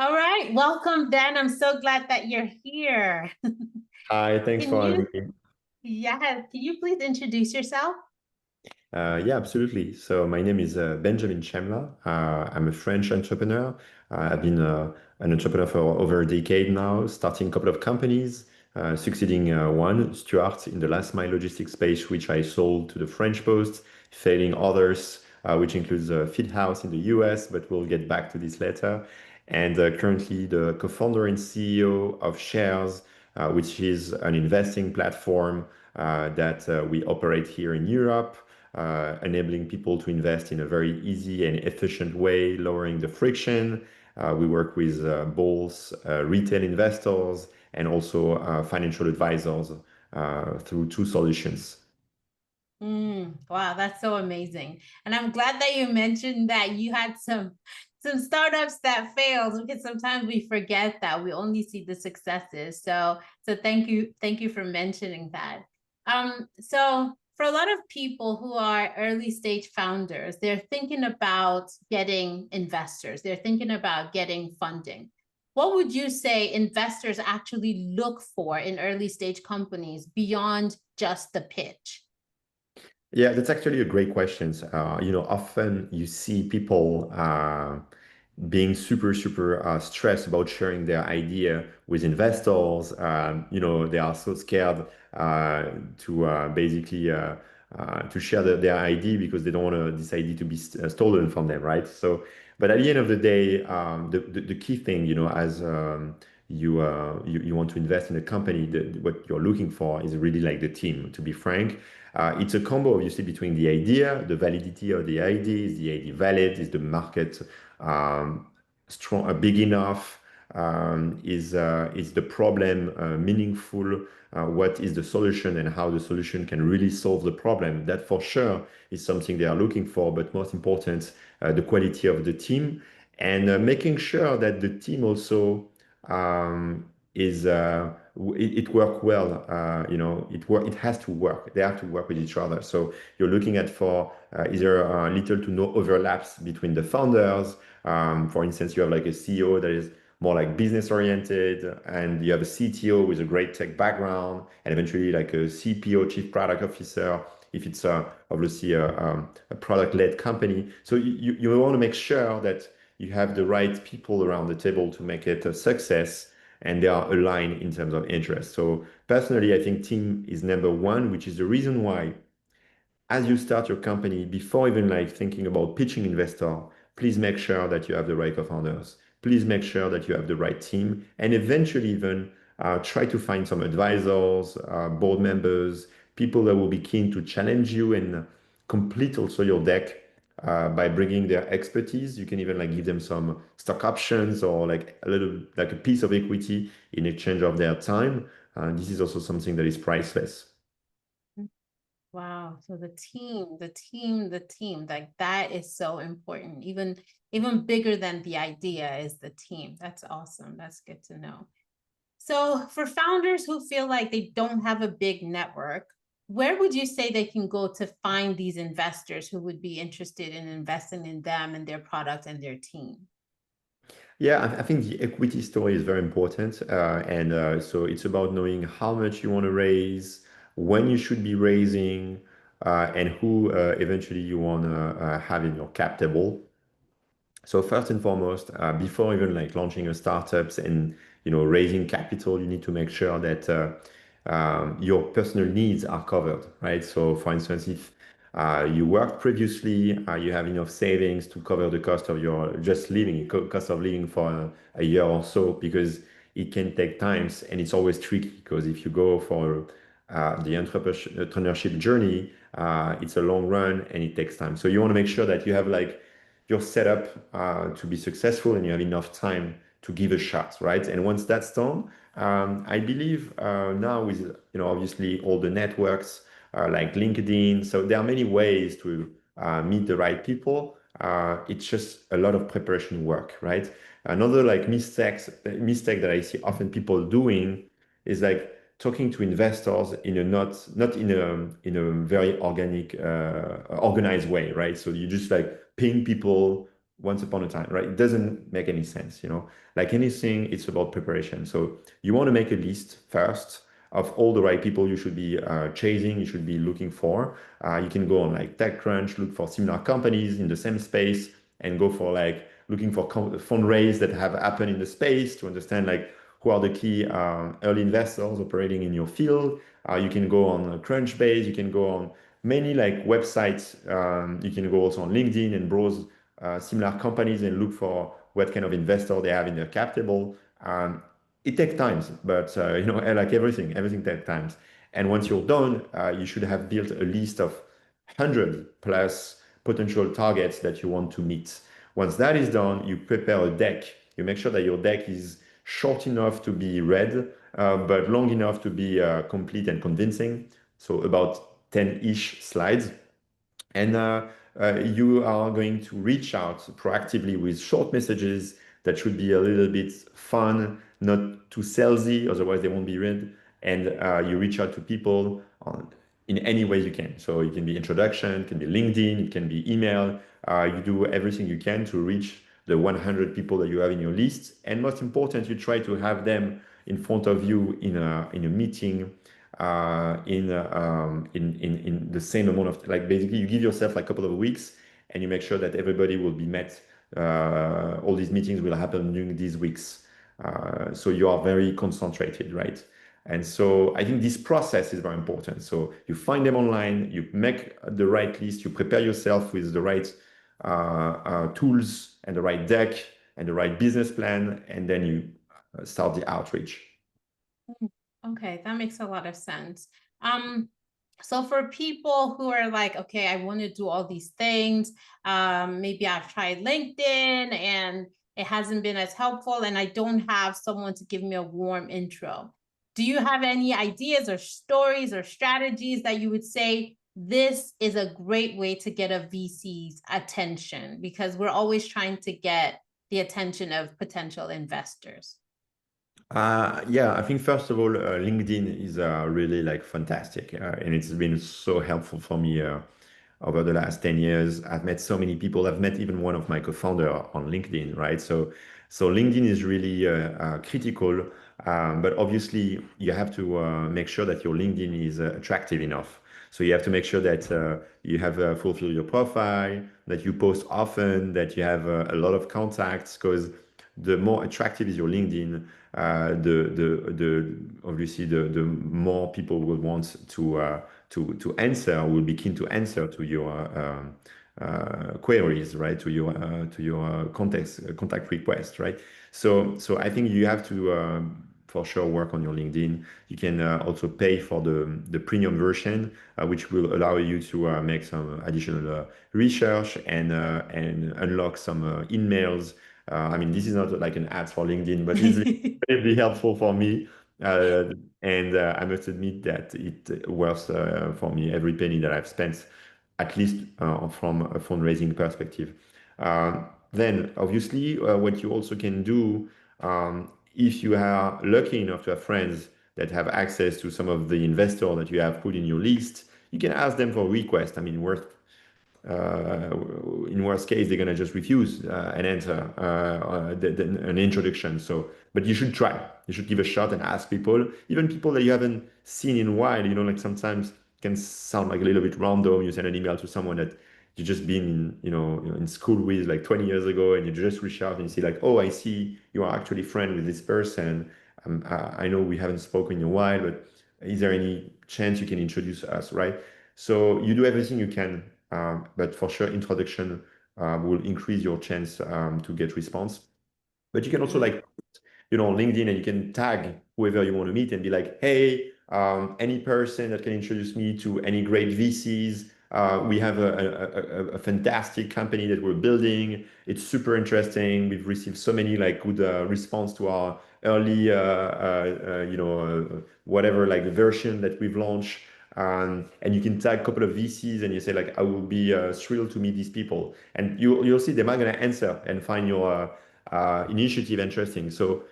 All right, welcome, Ben. I'm so glad that you're here. Hi, thanks Can for having you, me. can you please introduce yourself? Yeah, absolutely. So my name is Benjamin Chemla. I'm a French entrepreneur. I've been an entrepreneur for over a decade now, starting a couple of companies, succeeding one, Stuart, in the last mile logistics space, which I sold to the French Post, failing others, which includes a feed house in the US, but we'll get back to this later. And currently the co-founder and CEO of Shares, which is an investing platform that we operate here in Europe, enabling people to invest in a very easy and efficient way, lowering the friction. We work with both retail investors and also financial advisors through two solutions. Wow, that's so amazing. And I'm glad that you mentioned that you had some startups that failed because sometimes we forget that we only see the successes. So thank you for mentioning that. So for a lot of people who are early stage founders, they're thinking about getting investors, they're thinking about getting funding. What would you say investors actually look for in early stage companies beyond just the pitch? Yeah, that's actually a great question. Often you see people being super stressed about sharing their idea with investors. They are so scared to basically to share their idea because they don't want this idea to be stolen from them, right? So, but at the end of the day, the key thing, as you want to invest in a company, what you're looking for is really like the team, to be frank. It's a combo, obviously, between the idea, the validity of the idea. Is the idea valid? Is the market strong, big enough? Is the problem meaningful? What is the solution and how the solution can really solve the problem? That for sure is something they are looking for, but most important, the quality of the team and making sure that the team also is it work well. It has to work. They have to work with each other. So you're looking at for either little to no overlaps between the founders. For instance, you have like a CEO that is more like business oriented, and you have a CTO with a great tech background, and eventually like a CPO, chief product officer, if it's obviously a product-led company. So you want to make sure that you have the right people around the table to make it a success and they are aligned in terms of interest. So personally, I think team is number one, which is the reason why as you start your company, before even like thinking about pitching investor, please make sure that you have the right co-founders. Please make sure that you have the right team, and eventually even try to find some advisors, board members, people that will be keen to challenge you and complete also your deck by bringing their expertise. You can even like give them some stock options or like a little like a piece of equity in exchange of their time. This is also something that is priceless. Wow. So the team, like that is so important. Even bigger than the idea is the team. That's awesome. That's good to know. So for founders who feel like they don't have a big network, where would you say they can go to find these investors who would be interested in investing in them and their product and their team? Yeah, I think the equity story is very important. And so it's about knowing how much you want to raise, when you should be raising, and who eventually you want to have in your cap table. So first and foremost, before even like launching your startups and raising capital, you need to make sure that your personal needs are covered, right? So for instance, if you worked previously, you have enough savings to cover the cost of your just living, cost of living for a year or so, because it can take times and it's always tricky because if you go for the entrepreneurship journey, it's a long run and it takes time. So you want to make sure that you have like you're set up to be successful and you have enough time to give a shot, right? And once that's done, I believe now with obviously all the networks like LinkedIn, so there are many ways to meet the right people. It's just a lot of preparation work, right? Another like mistake that I see often people doing is like talking to investors in a not in a very organized way, right? So you just like ping people once upon a time, right? It doesn't make any sense, you know. Like anything, it's about preparation. So you want to make a list first of all the right people you should be chasing, you should be looking for. You can go on like TechCrunch, look for similar companies in the same space, and go for like looking for fundraise that have happened in the space to understand like who are the key early investors operating in your field. You can go on Crunchbase, you can go on many like websites. You can go also on LinkedIn and browse similar companies and look for what kind of investor they have in their cap table. It takes time, but you know, like everything takes time. And once you're done, you should have built a list of 100 plus potential targets that you want to meet. Once that is done, you prepare a deck. You make sure that your deck is short enough to be read, but long enough to be complete and convincing. So about 10-ish slides. And you are going to reach out proactively with short messages that should be a little bit fun, not too salesy, otherwise they won't be read. And you reach out to people in any way you can. So it can be introduction, it can be LinkedIn, it can be email. You do everything you can to reach the 100 people that you have in your list. And most important, you try to have them in front of you in a meeting in the same amount of like basically you give yourself like a couple of weeks and you make sure that everybody will be met. All these meetings will happen during these weeks, so you are very concentrated, right? And so I think this process is very important. So you find them online, you make the right list, you prepare yourself with the right tools and the right deck and the right business plan, and then you start the outreach. Mm, okay, that makes a lot of sense. Um, so for people who are like, okay, I want to do all these things, maybe I've tried LinkedIn and it hasn't been as helpful, and I don't have someone to give me a warm intro. Do you have any ideas or stories or strategies that you would say this is a great way to get a VC's attention? Because we're always trying to get the attention of potential investors. Yeah, I think first of all, LinkedIn is really like fantastic, and it's been so helpful for me over the last 10 years. I've met so many people. I've met even one of my co-founder on LinkedIn, right? So LinkedIn is really critical, but obviously you have to make sure that your LinkedIn is attractive enough. So you have to make sure that you have fulfilled your profile, that you post often, that you have a lot of contacts, because the more attractive is your LinkedIn, the obviously the more people will want to answer, will be keen to answer to your queries, right? To your contact request, right? So I think you have to for sure work on your LinkedIn. You can also pay for the premium version, which will allow you to make some additional research and unlock some emails. I mean, this is not like an ad for LinkedIn, but it's really helpful for me. Uh, and I must admit that it worth for me every penny that I've spent, at least from a fundraising perspective. Then, obviously, what you also can do, if you are lucky enough to have friends that have access to some of the investors that you have put in your list, you can ask them for request. I mean, uh, in worst case, they're gonna just refuse an answer, an introduction. So, but you should try. You should give a shot and ask people, even people that you haven't seen in a while. You know, like sometimes it can sound like a little bit random. You send an email to someone that you just been in, in school with like 20 years ago, and you just reach out and you see like, oh, I see you are actually friend with this person. I know we haven't spoken in a while, but is there any chance you can introduce us, right? So you do everything you can, but for sure, introduction will increase your chance to get response. But you can also Mm. like on LinkedIn and you can tag whoever you want to meet and be like, hey, any person that can introduce me to any great VCs. We have a fantastic company that we're building. It's super interesting. We've received so many like good response to our early, whatever like version that we've launched. And you can tag a couple of VCs and you say like, I will be thrilled to meet these people. And you'll see them are going to answer and find your initiative interesting. So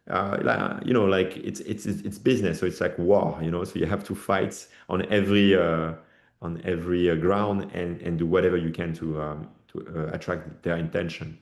like it's business, so it's like war, so you have to fight on every ground and do whatever you can to attract their attention.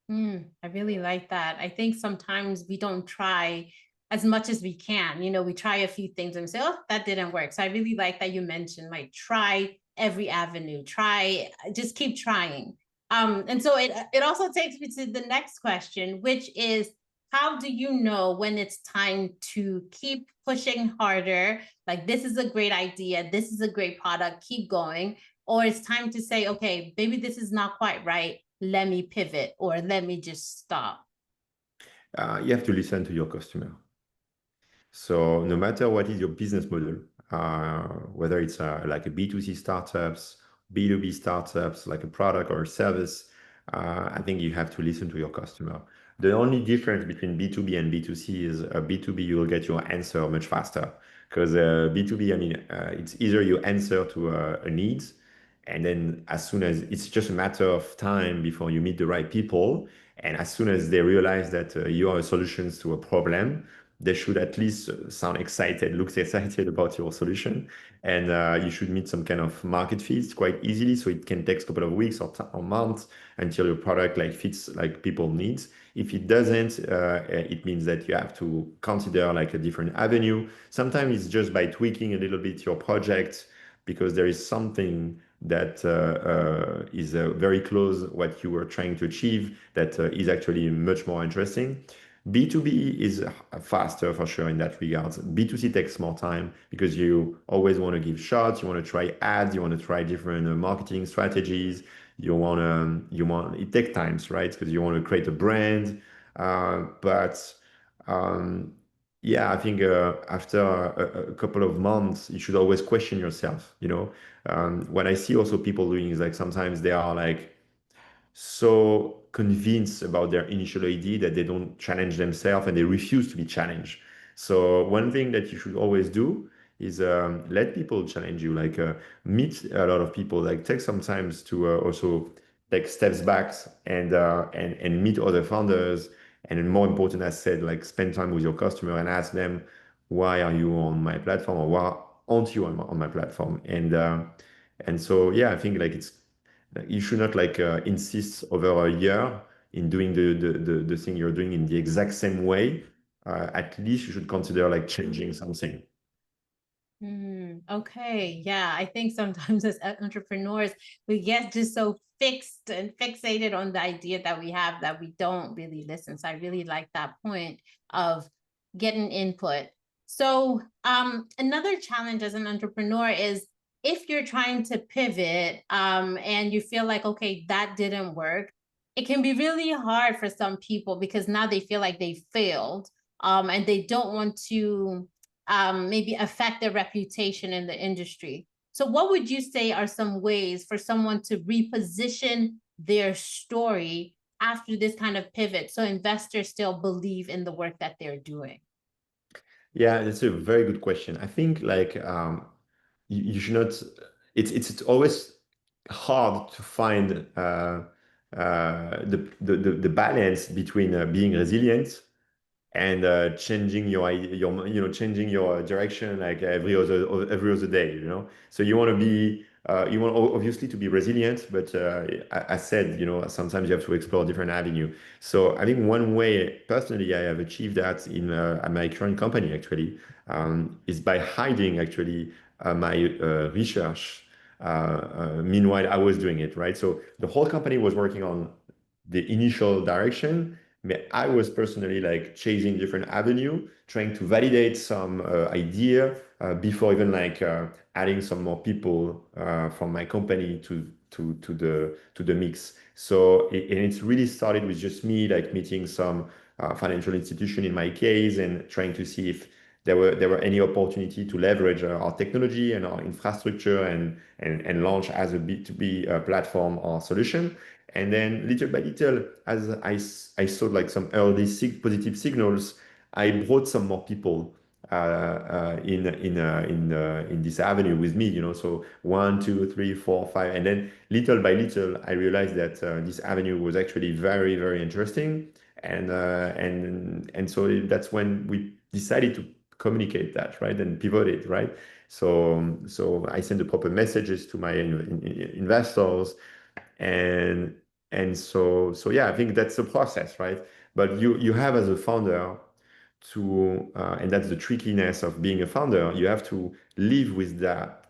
I really like that. I think sometimes we don't try as much as we can. We try a few things and say, oh, that didn't work. So I really like that you mentioned like try every avenue, try, just keep trying. And so it also takes me to the next question, which is how do you know when it's time to keep pushing harder? Like this is a great idea, this is a great product, keep going, or it's time to say, okay, maybe this is not quite right, let me pivot or let me just stop. You have to listen to your customer. So no matter what is your business model, whether it's like a B2C startups, B2B startups, like a product or a service, I think you have to listen to your customer. The only difference between B2B and B2C is B2B, you will get your answer much faster because B2B, I mean, it's either you answer to a need, and then as soon as it's just a matter of time before you meet the right people, and as soon as they realize that you are a solution to a problem, they should at least sound excited, look excited about your solution. And you should meet some kind of market fit quite easily. So it can take a couple of weeks or months until your product like fits like people needs. If it doesn't, it means that you have to consider like a different avenue. Sometimes it's just by tweaking a little bit your project because there is something that is very close what you were trying to achieve that is actually much more interesting. B2B is faster for sure in that regard. B2C takes more time because you always want to give shots, you want to try ads, you want to try different marketing strategies. It takes times, right? Because you want to create a brand. But um, yeah, I think after a couple of months, you should always question yourself. What I see also people doing is like sometimes they are like, so convinced about their initial idea that they don't challenge themselves and they refuse to be challenged. So one thing that you should always do is let people challenge you, like meet a lot of people, like take some times to also take steps back and meet other founders. And more important, as said, like spend time with your customer and ask them, why are you on my platform or why aren't you on my platform? And so, yeah, I think like you should not like insist over a year in doing the thing you're doing in the exact same way. At least you should consider like changing something. Okay. Yeah. I think sometimes as entrepreneurs, we get just so fixed and fixated on the idea that we have that we don't really listen. So I really like that point of getting input. So another challenge as an entrepreneur is if you're trying to pivot and you feel like, okay, that didn't work, it can be really hard for some people because now they feel like they failed and they don't want to maybe affect their reputation in the industry. So, what would you say are some ways for someone to reposition their story after this kind of pivot so investors still believe in the work that they're doing? Yeah, that's a very good question. I think like you should not. It's always hard to find the balance between being resilient and changing changing your direction like every other day. So you want to be you want obviously to be resilient, but I said, sometimes you have to explore different avenue. So I think one way personally I have achieved that in at my current company actually is by hiding actually my research. Meanwhile I was doing it, right? So the whole company was working on the initial direction. But I was personally like chasing different avenue, trying to validate some idea before even like adding some more people from my company to the mix. So and it's really started with just me like meeting some financial institution in my case and trying to see if there were any opportunity to leverage our technology and our infrastructure and launch as a B2B platform or solution. And then little by little, as I saw like some early positive signals, I brought some more people in this avenue with me. So one, two, three, four, five, and then little by little, I realized that this avenue was actually very, very interesting, and so that's when we decided to communicate that, right, and pivot it, right. So I sent the proper messages to my investors, and And so yeah, I think that's the process, right? But you have as a founder to, and that's the trickiness of being a founder, you have to live with that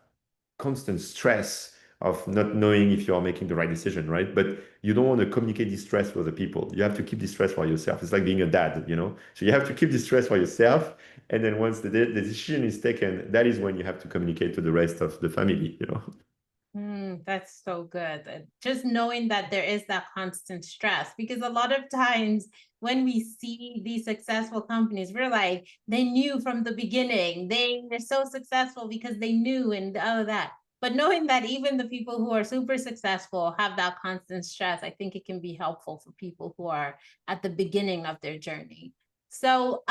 constant stress of not knowing if you are making the right decision, right? But you don't want to communicate this stress with the people. You have to keep this stress for yourself. It's like being a dad, you know? So you have to keep this stress for yourself. And then once the decision is taken, that is when you have to communicate to the rest of the family, you know? That's so good. Just knowing that there is that constant stress, because a lot of times when we see these successful companies, we're like, they knew from the beginning. They're so successful because they knew and all of that. But knowing that even the people who are super successful have that constant stress, I think it can be helpful for people who are at the beginning of their journey. So,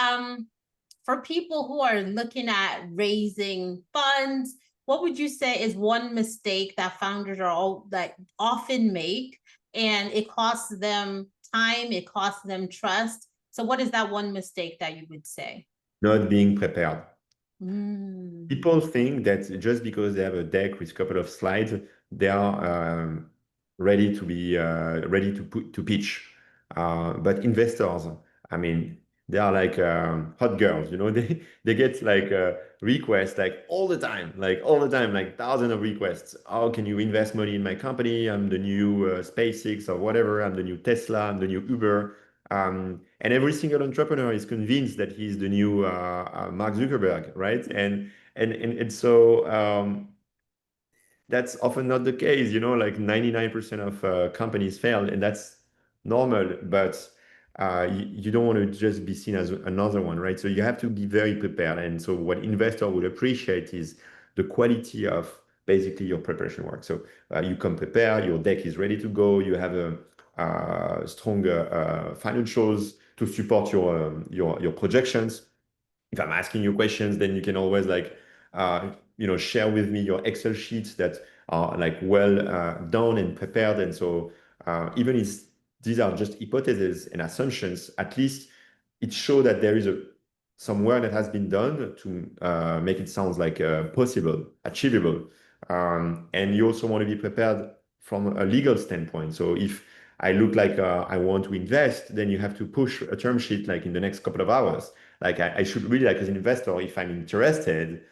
for people who are looking at raising funds, what would you say is one mistake that founders are all that often make, and it costs them time, it costs them trust? So what is that one mistake that you would say? Not being prepared. Mm. People think that just because they have a deck with a couple of slides, they are ready to be ready to put to pitch. But investors, I mean, they are like hot girls, you know. They get like requests like all the time, like thousands of requests. How can you invest money in my company? I'm the new SpaceX or whatever. I'm the new Tesla. I'm the new Uber. And every single entrepreneur is convinced that he's the new Mark Zuckerberg, right? And so that's often not the case, you know, like 99% of companies fail, and that's normal, but you don't want to just be seen as another one, right? So you have to be very prepared. And so what investor would appreciate is the quality of basically your preparation work. So you come prepared, your deck is ready to go, you have a stronger financials to support your projections. If I'm asking you questions, then you can always like share with me your Excel sheets that are like well done and prepared. And so even if these are just hypotheses and assumptions, at least it shows that there is some work that has been done to make it sound like possible, achievable. And you also want to be prepared from a legal standpoint. So if I look like I want to invest, then you have to push a term sheet like in the next couple of hours. Like I should really, like as an investor, if I'm interested,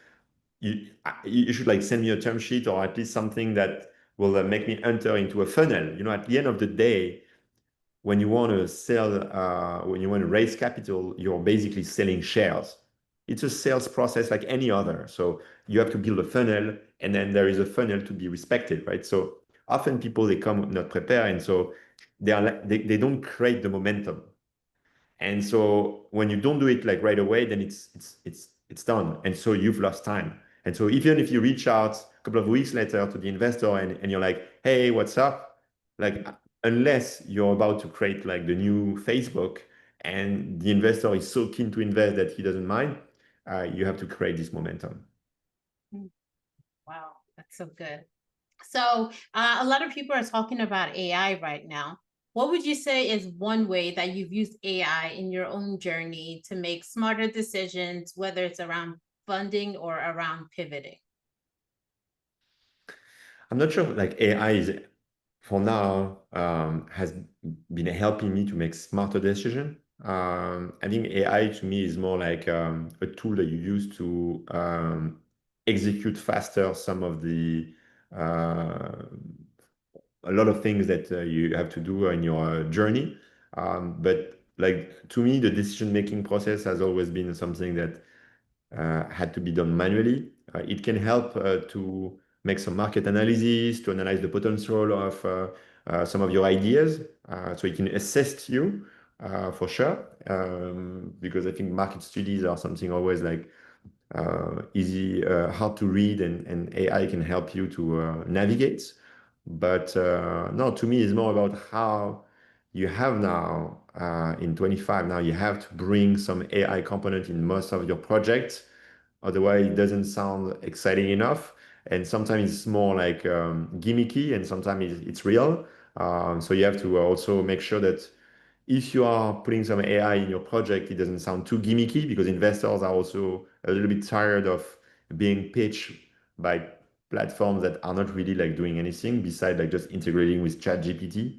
you should like send me a term sheet or at least something that will make me enter into a funnel. You know, at the end of the day, when you want to sell, when you want to raise capital, you're basically selling shares. It's a sales process like any other. So you have to build a funnel, and then there is a funnel to be respected, right? So often people they come not prepared, and so they are like, they don't create the momentum. And so when you don't do it like right away, then it's done. And so you've lost time. And so even if you reach out a couple of weeks later to the investor and you're like, hey, what's up? Like unless you're about to create like the new Facebook and the investor is so keen to invest that he doesn't mind, you have to create this momentum. Mm. Wow, that's so good. So, a lot of people are talking about AI right now. What would you say is one way that you've used AI in your own journey to make smarter decisions, whether it's around funding or around pivoting? I'm not sure like AI is for now has been helping me to make smarter decision. I think AI to me is more like a tool that you use to execute faster some of the uh, a lot of things that you have to do in your journey. But like to me, the decision-making process has always been something that had to be done manually. It can help to make some market analysis, to analyze the potential of some of your ideas. So it can assist you for sure. Because I think market studies are something always like easy, hard to read, and AI can help you to navigate. But no, to me, it's more about how you have now in 25, now you have to bring some AI component in most of your projects. Otherwise, it doesn't sound exciting enough. And sometimes it's more like gimmicky, and sometimes it's real. So you have to also make sure that if you are putting some AI in your project, it doesn't sound too gimmicky because investors are also a little bit tired of being pitched by platforms that are not really like doing anything besides like just integrating with ChatGPT.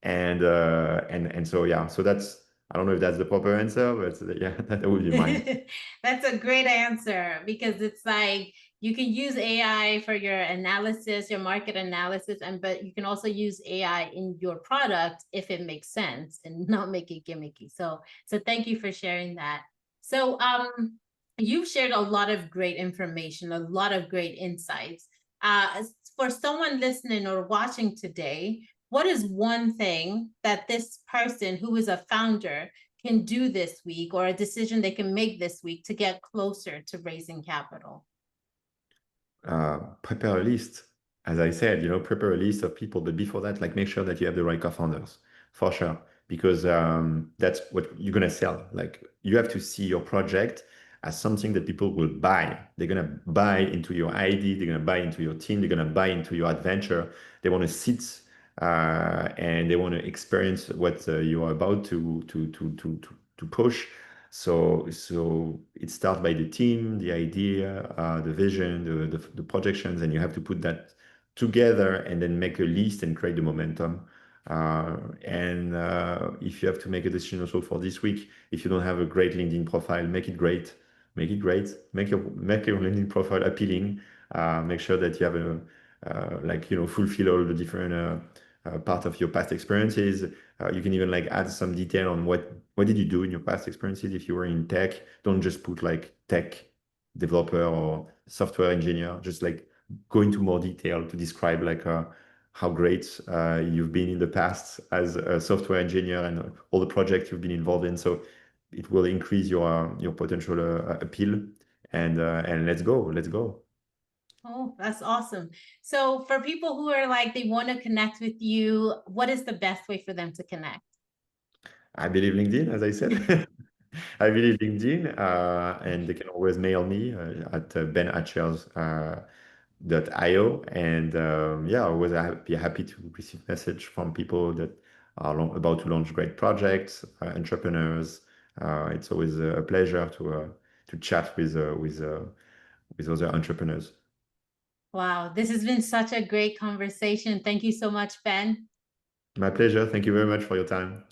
And so yeah, so that's, I don't know if that's the proper answer, but yeah, that would be mine. That's a great answer because it's like you can use AI for your analysis, your market analysis, and but you can also use AI in your product if it makes sense and not make it gimmicky. So thank you for sharing that. So you've shared a lot of great information, a lot of great insights. For someone listening or watching today, what is one thing that this person who is a founder can do this week or a decision they can make this week to get closer to raising capital? Prepare a list. As I said, prepare a list of people, but before that, like make sure that you have the right co-founders for sure, because that's what you're gonna sell. Like you have to see your project as something that people will buy. They're gonna buy into your ID, they're gonna buy into your team, they're gonna buy into your adventure. They want to sit and they want to experience what you are about to push. So it starts by the team, the idea, the vision, the projections, and you have to put that together and then make a list and create the momentum. And if you have to make a decision also for this week, if you don't have a great LinkedIn profile, make it great. Make it great. Make your LinkedIn profile appealing. Make sure that you have a fulfill all the different part of your past experiences. You can even like add some detail on what did you do in your past experiences. If you were in tech, don't just put like tech developer or software engineer. Just like go into more detail to describe like how great you've been in the past as a software engineer and all the projects you've been involved in. So it will increase your potential appeal. And let's go, let's go. Oh, that's awesome. So for people who are like they want to connect with you, what is the best way for them to connect? I believe LinkedIn, as I said. I believe LinkedIn, and they can always mail me at ben@chairs.io. And yeah, always be happy to receive message from people that are about to launch great projects, entrepreneurs. It's always a pleasure to chat with other entrepreneurs. Wow, this has been such a great conversation. Thank you so much, Ben. My pleasure. Thank you very much for your time.